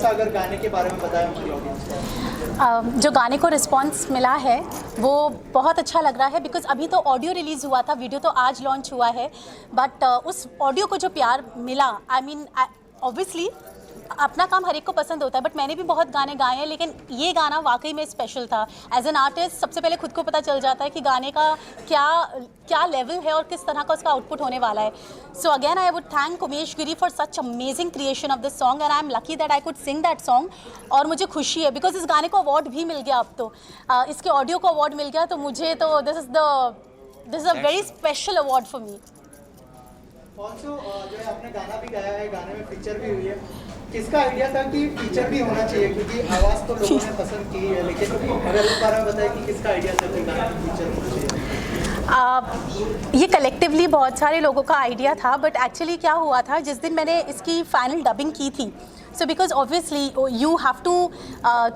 सा अगर गाने के बारे में बताएं हमारी ऑडियंस को। जो गाने को रिस्पांस मिला है वो बहुत अच्छा लग रहा है, बिकॉज अभी तो ऑडियो रिलीज़ हुआ था, वीडियो तो आज लॉन्च हुआ है, बट उस ऑडियो को जो प्यार मिला, आई मीन ऑब्वियसली अपना काम हर एक को पसंद होता है, बट मैंने भी बहुत गाने गाए हैं, लेकिन ये गाना वाकई में स्पेशल था। एज एन आर्टिस्ट सबसे पहले खुद को पता चल जाता है कि गाने का क्या लेवल है और किस तरह का उसका आउटपुट होने वाला है। So again I would thank Umesh Giri for such amazing creation of this song, and I am lucky that I could sing that song. और मुझे खुशी है बिकॉज इस गाने को अवार्ड भी मिल गया, अब तो इसके ऑडियो को अवार्ड मिल गया, तो मुझे तो this is a very special award for me. Also जो है आपने गाना भी गाया है, गाने में पिक्चर भी हुई है, किसका आइडिया था कि फीचर भी होना चाहिए, क्योंकि आवाज़ तो लोगों ने पसंद की है, लेकिन अगर इस बारे में बताएं कि किसका आइडिया था कि गाने में फीचर होना चाहिए। ये कलेक्टिवली बहुत सारे लोगों का आइडिया था, बट एक्चुअली क्या हुआ था, जिस दिन मैंने इसकी फाइनल डबिंग की थी, so because obviously you have to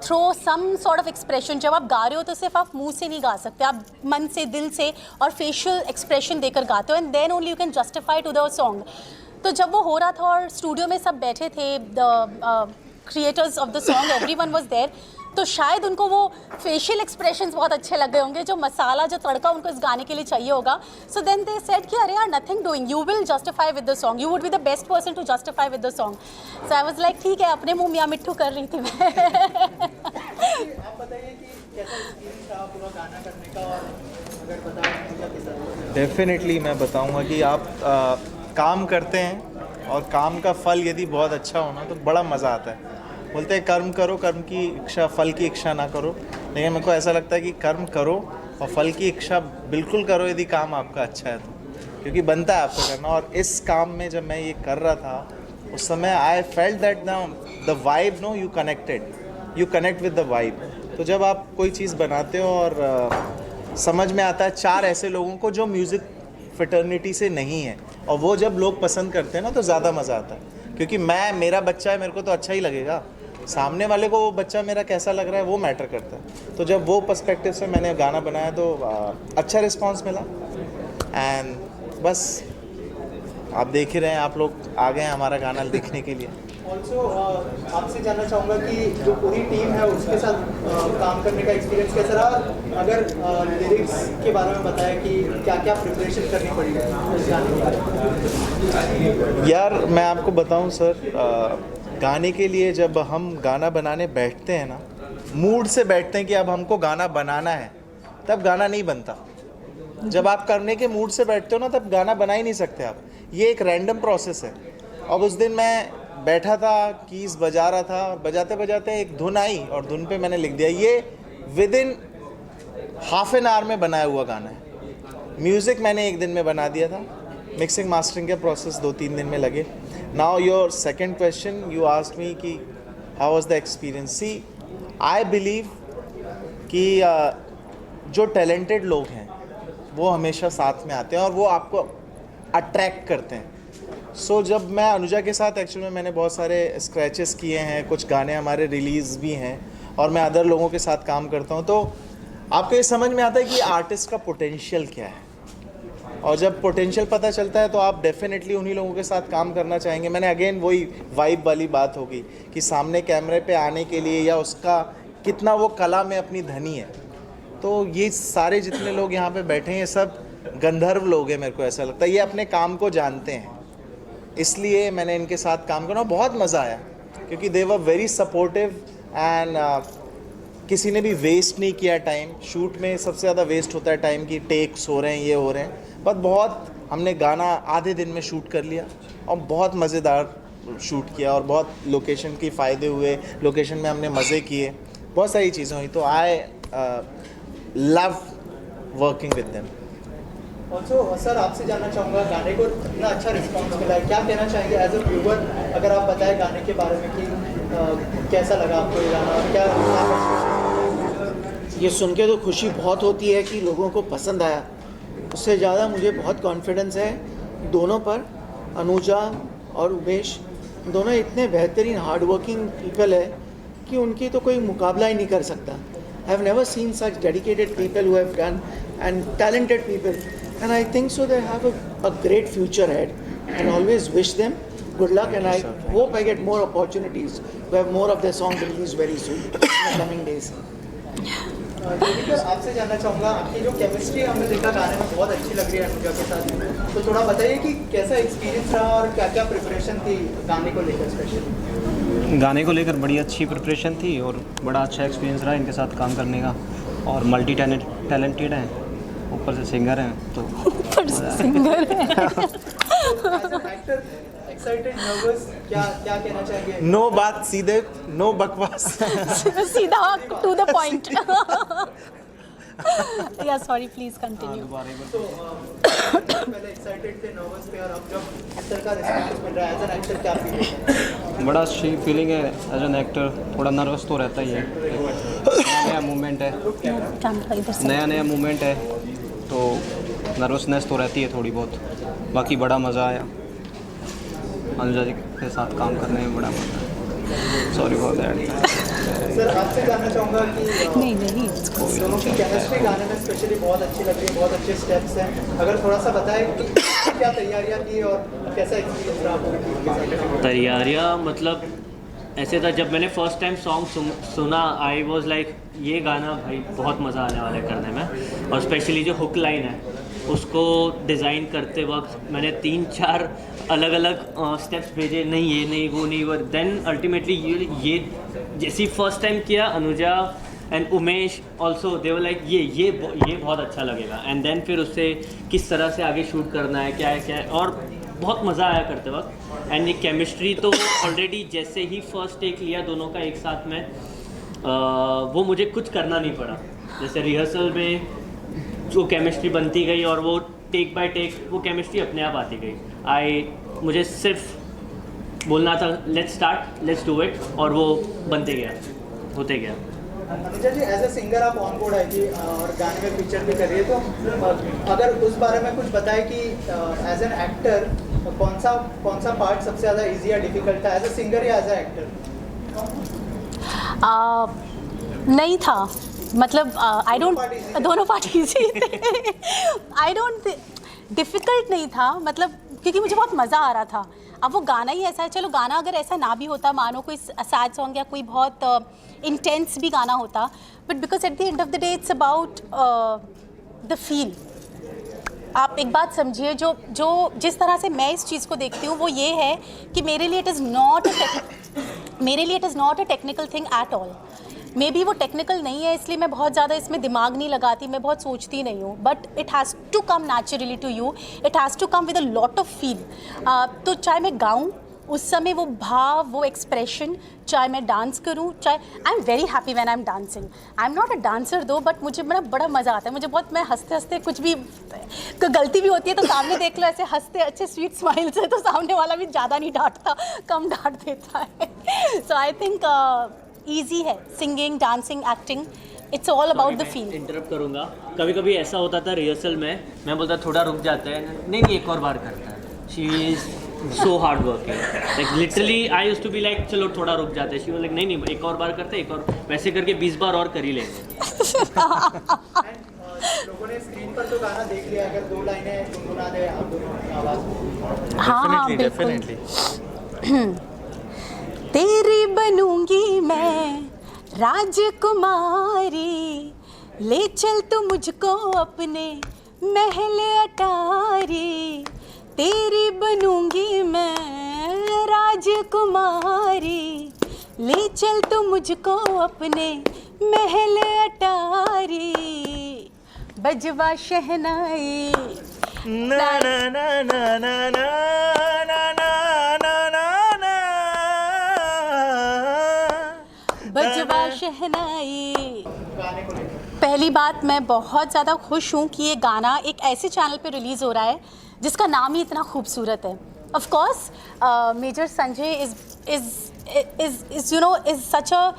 throw some sort of expression. जब आप गा रहे हो तो सिर्फ आप मुंह से नहीं गा सकते, आप मन से, दिल से और फेशियल एक्सप्रेशन देकर गाते हो, and then only you can justify to the song. तो जब वो हो रहा था और स्टूडियो में सब बैठे थे, the creators of the song, everyone was there, तो शायद उनको वो फेशियल एक्सप्रेशंस बहुत अच्छे लग गए होंगे, जो मसाला, जो तड़का उनको इस गाने के लिए चाहिए होगा। सो देन दे सेड कि अरे यार, nothing doing, you will justify with the song, you would be the best person to justify with the song. So I was like ठीक है, अपने मुंह मियाँ मिट्ठू कर रही थी मैं। आप बताइए कि कैसा एक्सपीरियंस था पूरा गाना करने का, और अगर बताएं। डेफिनेटली मैं बताऊंगा कि आप काम करते हैं और काम का फल यदि बहुत अच्छा होना तो बड़ा मज़ा आता है। बोलते हैं कर्म करो, कर्म की इच्छा, फल की इच्छा ना करो, लेकिन मेरे को ऐसा लगता है कि कर्म करो और फल की इच्छा बिल्कुल करो यदि काम आपका अच्छा है तो, क्योंकि बनता है आपको करना। और इस काम में जब मैं ये कर रहा था उस समय I felt that the vibe, no, you connect with the vibe. तो जब आप कोई चीज़ बनाते हो और समझ में आता है चार ऐसे लोगों को जो म्यूज़िक फ्रेटर्निटी से नहीं है, और वो जब लोग पसंद करते हैं ना तो ज़्यादा मज़ा आता है। क्योंकि मेरा बच्चा है, मेरे को तो अच्छा ही लगेगा, सामने वाले को वो बच्चा मेरा कैसा लग रहा है वो मैटर करता है। तो जब वो पर्सपेक्टिव से मैंने गाना बनाया तो अच्छा रिस्पांस मिला, एंड बस आप देख ही रहे हैं, आप लोग आ गए हैं हमारा गाना देखने के लिए। ऑल्सो आपसे जानना चाहूँगा कि जो पूरी टीम है उसके साथ काम करने का एक्सपीरियंस कैसा रहा, अगर लिरिक्स के बारे में बताएं कि क्या क्या प्रिपरेशन करनी पड़ी उस गाने के बारे में। यार मैं आपको बताऊं सर, गाने के लिए जब हम गाना बनाने बैठते हैं ना, मूड से बैठते हैं कि अब हमको गाना बनाना है, तब गाना नहीं बनता। जब आप करने के मूड से बैठते हो ना, तब गाना बना ही नहीं सकते आप। ये एक रैंडम प्रोसेस है। अब उस दिन मैं बैठा था, कीज़ बजा रहा था, और बजाते बजाते एक धुन आई और धुन पे मैंने लिख दिया। ये with in half an hour में बनाया हुआ गाना है। म्यूज़िक मैंने एक दिन में बना दिया था, मिक्सिंग मास्टरिंग के प्रोसेस 2-3 दिन में लगे। Now your second question, you asked me कि how was the experience. See, I believe कि जो टैलेंटेड लोग हैं वो हमेशा साथ में आते हैं और वो आपको अट्रैक्ट करते हैं। सो जब मैं अनुजा के साथ एक्चुअली में मैंने बहुत सारे स्क्रैचेस किए हैं, कुछ गाने हमारे रिलीज़ भी हैं, और मैं अदर लोगों के साथ काम करता हूँ, तो आपको ये समझ में आता है कि आर्टिस्ट का पोटेंशियल क्या है। और जब पोटेंशियल पता चलता है तो आप डेफिनेटली उन्हीं लोगों के साथ काम करना चाहेंगे। मैंने अगेन वही वाइब वाली बात होगी कि सामने कैमरे पे आने के लिए या उसका कितना वो कला में अपनी धनी है। तो ये सारे जितने लोग यहाँ पे बैठे हैं ये सब गंधर्व लोग हैं, मेरे को ऐसा लगता है। ये अपने काम को जानते हैं, इसलिए मैंने इनके साथ काम करना बहुत मज़ा आया, क्योंकि दे वर वेरी सपोर्टिव एंड किसी ने भी वेस्ट नहीं किया टाइम। शूट में सबसे ज़्यादा वेस्ट होता है टाइम की, टेक्स हो रहे हैं, ये हो रहे हैं, बट बहुत हमने गाना आधे दिन में शूट कर लिया और बहुत मज़ेदार शूट किया, और बहुत लोकेशन की फ़ायदे हुए, लोकेशन में हमने मज़े किए, बहुत सारी चीज़ें हुई। तो I love working with them. Also sir, आपसे जानना चाहूँगा, गाने को इतना अच्छा रिस्पॉन्स मिला है, क्या कहना चाहेंगे एज अ व्यूवर, अगर आप बताएं गाने के बारे में कि कैसा लगा आपको ये गाना, और क्या ये सुन के तो खुशी बहुत होती है कि लोगों को पसंद आया। उससे ज़्यादा मुझे बहुत कॉन्फिडेंस है दोनों पर। अनुजा और उमेश दोनों इतने बेहतरीन हार्ड वर्किंग पीपल है कि उनकी तो कोई मुकाबला ही नहीं कर सकता। I have never seen such dedicated people who have done and talented people, and I think so they have a great future ahead, and always wish them Good luck, and I hope I get more opportunities to have more of their songs released very soon in the coming days. Devika, आपसे जानना चाहूँगा, आपकी जो chemistry हमने देखा गाने में बहुत अच्छी लग रही है अनुजा के साथ, तो थोड़ा बताइए कि कैसा एक्सपीरियंस रहा और क्या क्या प्रिपरेशन थी गाने को लेकर स्पेशली? गाने को लेकर बड़ी अच्छी प्रिपरेशन थी और बड़ा अच्छा एक्सपीरियंस रहा इनके साथ काम करने का, और मल्टी टैलेंटेड हैं, ऊपर से सिंगर हैं, तो ऊपर से सिंगर है। एक्टर एक्साइटेड, नर्वस, क्या क्या कहना चाहेंगे? नो बात सीधे, नो बकवास। सीधा टू द पॉइंट। या सॉरी, प्लीज कंटिन्यू। पहले एक्साइटेड थे, नर्वस थे, और अब जब इस तरह का रिस्पॉन्स मिल रहा है एज एन एक्टर, क्या फील होता है? बड़ा अच्छी फीलिंग है एज एन एक्टर। थोड़ा नर्वस तो रहता ही है, नया मूवमेंट है, नया मूवमेंट है, तो नर्वसनेस तो रहती है थोड़ी बहुत। बाकी बड़ा मज़ा आया, अनुजा जी के साथ काम करने में बड़ा मज़ा आया। Sorry for that. सर, आपसे जानना चाहूँगा कि नहीं दोनों की केमिस्ट्री गाने में स्पेशली बहुत अच्छी लग रही है, बहुत अच्छे स्टेप्स हैं। अगर थोड़ा सा बताएं कि क्या तैयारियां की और कैसा एक्सपीरियंस रहा आपको टीम के साथ? तैयारियाँ मतलब ऐसे था, जब मैंने फर्स्ट टाइम सॉन्ग सुना, आई वॉज लाइक ये गाना भाई बहुत मज़ा आने वाला है करने में। और स्पेशली जो हुक लाइन है उसको डिज़ाइन करते वक्त मैंने 3-4 अलग अलग स्टेप्स भेजे, नहीं ये नहीं वो नहीं वो, देन अल्टीमेटली ये जैसी फर्स्ट टाइम किया, Anuja and Umesh also they were like ये बहुत अच्छा लगेगा। एंड देन फिर उससे किस तरह से आगे शूट करना है, क्या है, और बहुत मज़ा आया करते वक्त। एंड ये केमिस्ट्री तो ऑलरेडी जैसे ही फर्स्ट टेक लिया दोनों का एक साथ में, वो मुझे कुछ करना नहीं पड़ा। जैसे रिहर्सल में जो केमिस्ट्री बनती गई और वो टेक बाय टेक वो केमिस्ट्री अपने आप आती गई। मुझे सिर्फ बोलना था let's start, let's do it, और वो बनते गया, होते गया। अनुजा जी, एज ए सिंगर आप ऑन बोर्ड आई थी और गाने में फीचर भी कर रही है, तो अगर उस बारे में कुछ बताएं कि एज एन एक्टर कौन सा पार्ट सबसे ज़्यादा इजी या डिफिकल्ट था, एज ए सिंगर या एज ए एक्टर? नहीं था, मतलब आई डोंट, दोनों पार्ट इजी थे। आई डोंट, डिफ़िकल्ट नहीं था, मतलब क्योंकि मुझे बहुत मज़ा आ रहा था। अब वो गाना ही ऐसा है, चलो गाना अगर ऐसा ना भी होता, मानो कोई सैड सॉन्ग या कोई बहुत इंटेंस भी गाना होता, but because at the end of the day it's about the feel. आप एक बात समझिए, जो जिस तरह से मैं इस चीज़ को देखती हूँ वो ये है कि मेरे लिए it is not a technical thing at all. May be वो टेक्निकल नहीं है, इसलिए मैं बहुत ज़्यादा इसमें दिमाग नहीं लगाती, मैं बहुत सोचती नहीं हूँ, but it has to come naturally to you, it has to come with a lot of feel. तो चाहे मैं गाऊँ, उस समय वो भाव, वो एक्सप्रेशन, चाहे मैं डांस करूँ, चाहे I am very happy when I am dancing. I am not a dancer दो, बट मुझे बड़ा मज़ा आता है, मुझे बहुत, मैं हंसते हंसते कुछ भी गलती भी होती है तो सामने देख लो, ऐसे हंसते अच्छे स्वीट स्माइल से, तो सामने वाला भी ज़्यादा नहीं डांटता, कम डांट देता है। सो आई थिंक ईजी है singing, dancing, acting, it's all about the feel. Interrupt करूँगा, कभी कभी ऐसा होता था रिहर्सल में, मैं बोलता थोड़ा रुक जाता है, नहीं एक और बार करता है। She is so hard working, like literally I used to be like चलो थोड़ा रुक जाते हैं, शी वाज लाइक नहीं एक और बार करते, एक और, वैसे करके 20 बार और कर ही लेंगे। लोगों ने स्क्रीन पर तो गाना देख लिया, अगर 2 लाइनें गुनगुना दे आप दोनों की आवाज़ में। हाँ, बिल्कुल। तेरी बनूंगी मैं राजकुमारी, ले चल तू मुझको अपने महल अटारी। तेरी बनूंगी मैं राजकुमारी, ले चल तू मुझको अपने महल अटारी। बजवा शहनाई ना ना ना ना ना ना ना ना ना ना, बजवा शहनाई। गाने को लेकर पहली बात, मैं बहुत ज़्यादा खुश हूँ कि ये गाना एक ऐसे चैनल पे रिलीज़ हो रहा है जिसका नाम ही इतना खूबसूरत है। Of course major Sanjay is such a,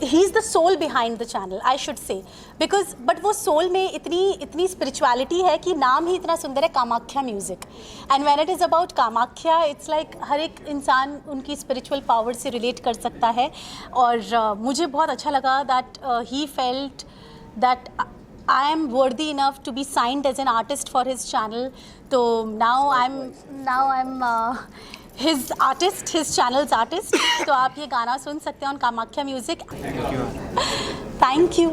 he is the soul behind the channel, I should say, because but वो soul में इतनी spirituality है कि नाम ही इतना सुंदर है, Kamakhya music. And when it is about Kamakhya, it's like हर एक इंसान उनकी spiritual power से relate कर सकता है। और मुझे बहुत अच्छा लगा that he felt that I am worthy enough to be signed as an artist for his channel. So now I'm his artist, his channel's artist. तो आप ये गाना सुन सकते हैं on Kamakya Music. Thank you.